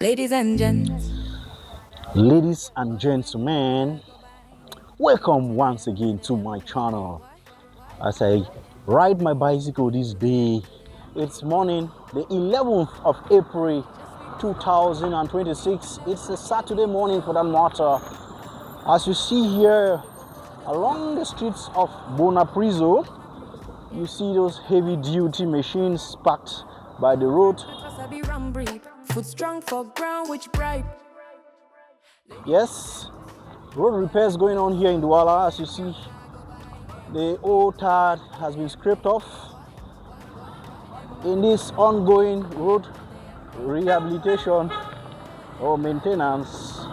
Ladies and gents. Ladies and gentlemen, welcome once again to my channel. As I ride my bicycle this day, it's morning, the 11th of April 2026. It's a Saturday morning for that matter. As you see here along the streets of Bonapriso, you see those heavy duty machines parked by the road. Yes, road repairs going on here in Douala. As you see, the old tar has been scraped off in this ongoing road rehabilitation or maintenance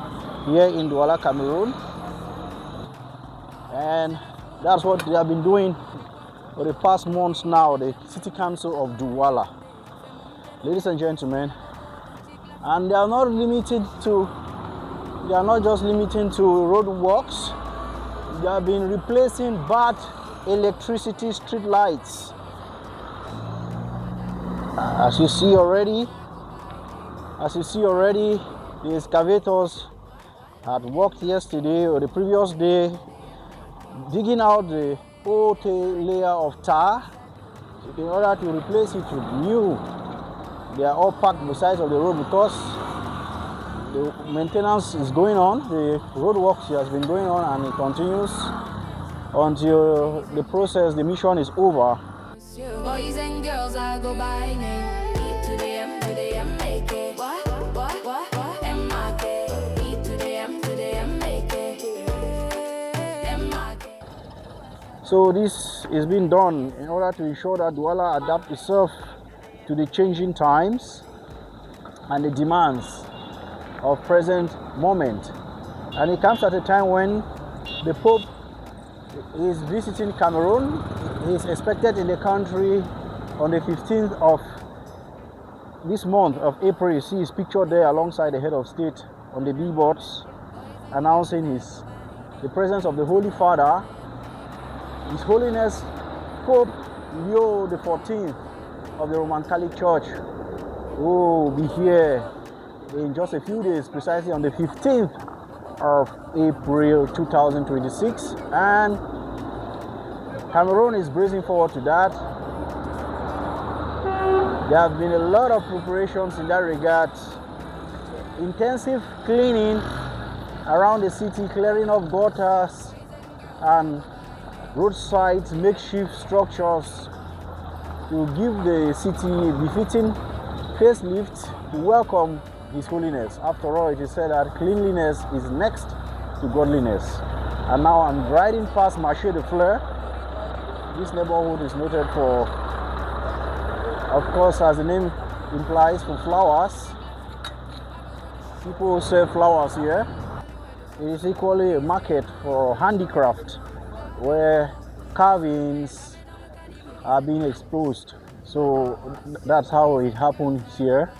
here in Douala, Cameroon. And that's what they have been doing for the past months now, the City Council of Douala. Ladies and gentlemen, and they are not just limiting to road works. They have been replacing bad electricity street lights. As you see already, the excavators had worked yesterday or the previous day, digging out the old layer of tar in order to replace it with new. They are all parked beside of the road because the maintenance is going on. The road works has been going on and it continues until the process, the mission is over. Boys and girls, I go by name. E to the M to the M, make it. What? M-I-K. E to the M to the M, make it. M-I-K. So this is being done in order to ensure that Douala adapts itself to the changing times and the demands of present moment. And it comes at a time when the Pope is visiting Cameroon. He is expected in the country on the 15th of this month of April. You see his picture there alongside the head of state on the billboards announcing the presence of the Holy Father, His Holiness Pope Leo the 14th of the Roman Catholic Church, who will be here in just a few days, precisely on the 15th of April 2026, and Cameroon is bracing forward to that. There have been a lot of preparations in that regard. Intensive cleaning around the city, clearing of gutters and roadsides, makeshift structures to give the city befitting facelift to welcome His Holiness. After all, it is said that cleanliness is next to godliness. And now I'm riding past Marché de Fleurs. This neighborhood is noted for, of course, as the name implies, for flowers. People sell flowers here. It is equally a market for handicraft where carvings are being exposed. So that's how it happens here.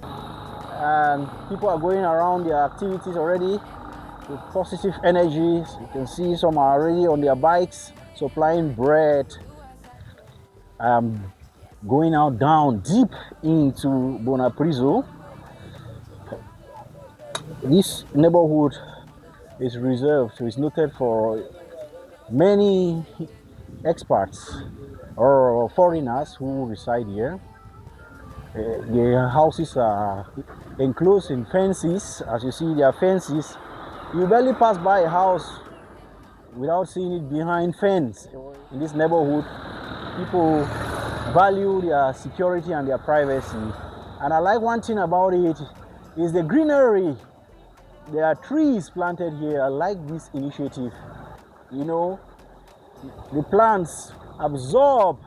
And people are going around their activities already with positive energies. You can see some are already on their bikes supplying bread. Going out down deep into Bonapriso. This neighborhood is reserved, is noted for many expats or foreigners who reside here. The houses are enclosed in fences. As you see, there are fences. You barely pass by a house without seeing it behind fence. In this neighborhood, people value their security and their privacy. And I like one thing about it is the greenery. There are trees planted here. I like this initiative. You know, the plants absorb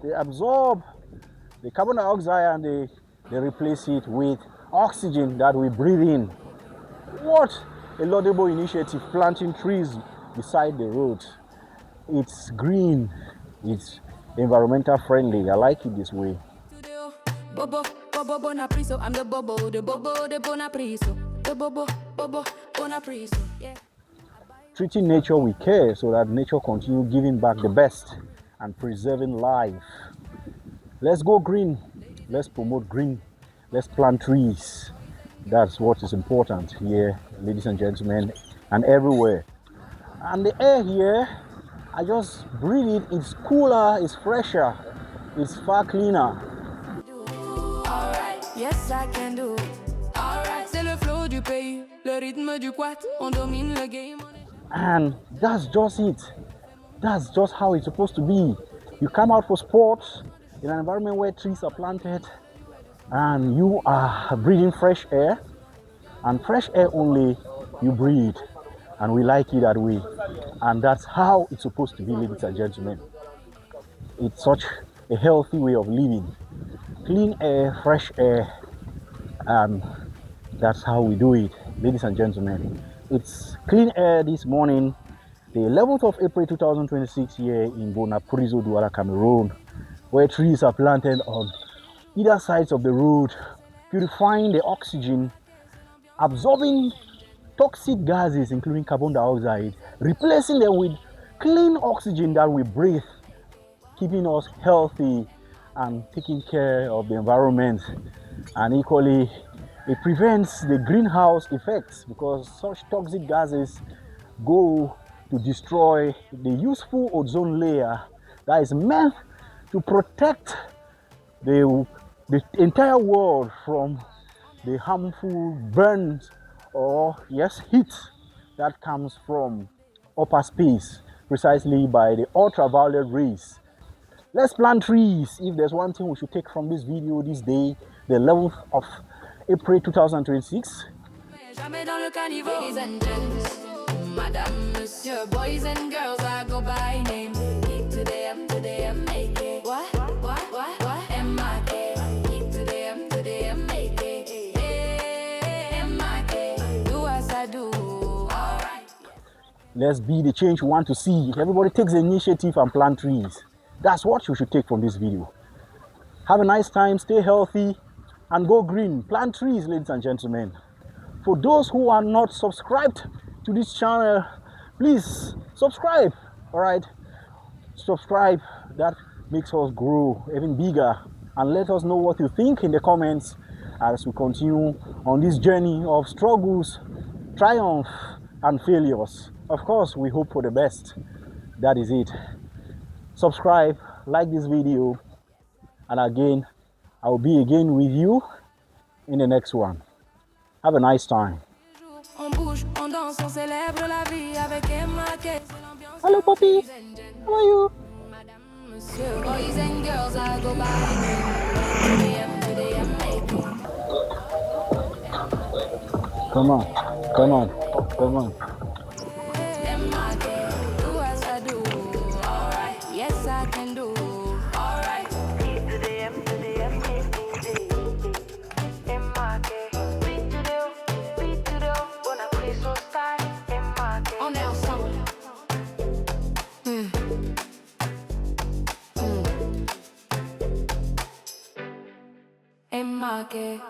the carbon dioxide and they replace it with oxygen that we breathe in. What a laudable initiative, planting trees beside the road. It's green, it's environmental friendly. I like it this way. Bonapriso, I'm the bobo de Bonapriso. The bobo Bonapriso, yeah. Treating nature with care so that nature continue giving back the best and preserving life. Let's go green. Let's promote green. Let's plant trees. That's what is important here, ladies and gentlemen, and everywhere. And the air here, I just breathe it. It's cooler, it's fresher, it's far cleaner. Alright, yes I can do. Alright, c'est le flow du pays, le rythme du quat, on domine le game. And that's just it. That's just how it's supposed to be. You come out for sports in an environment where trees are planted and you are breathing fresh air, and fresh air only you breathe, and we like it that way. And that's how it's supposed to be, ladies and gentlemen. It's such a healthy way of living. Clean air, fresh air, and that's how we do it, ladies and gentlemen. It's clean air this morning, the 11th of April 2026 here in Bonapriso, Douala, Cameroon, where trees are planted on either sides of the road, purifying the oxygen, absorbing toxic gases including carbon dioxide, replacing them with clean oxygen that we breathe, keeping us healthy and taking care of the environment. And equally, it prevents the greenhouse effects because such toxic gases go to destroy the useful ozone layer that is meant to protect the entire world from the harmful burns or heat that comes from upper space, precisely by the ultraviolet rays. Let's plant trees. If there's one thing we should take from this video this day, the 11th of April 2026. Jamais dans le caniveau. Ladies and gents, madame, monsieur, boys and girls, I go by name. E to the M to the M, make it. What? M-I-K. E to the M to the M, make it. M-I-K. Do as I do. Alright. Let's be the change we want to see. Everybody takes the initiative and plant trees. That's what you should take from this video. Have a nice time, stay healthy, and go green. Plant trees, ladies and gentlemen. For those who are not subscribed to this channel, please subscribe. All right, subscribe. That makes us grow even bigger, and let us know what you think in the comments as we continue on this journey of struggles, triumph, and failures. Of course, we hope for the best. That is it. Subscribe, like this video, and again, I will be again with you in the next one. Have a nice time. On bouge, on danse, on célèbre la vie avec M.I.K. Hello, Poppy. How are you? Madame, monsieur, boys and girls, I go by name. To the M, make it. Come on, come on, come on. M.I.K. Do as I do. Alright, yes I can do. Alright. To the M, to the M, M.I.K. Beat to the Bonapriso style. M.I.K. On est ensemble. M.I.K.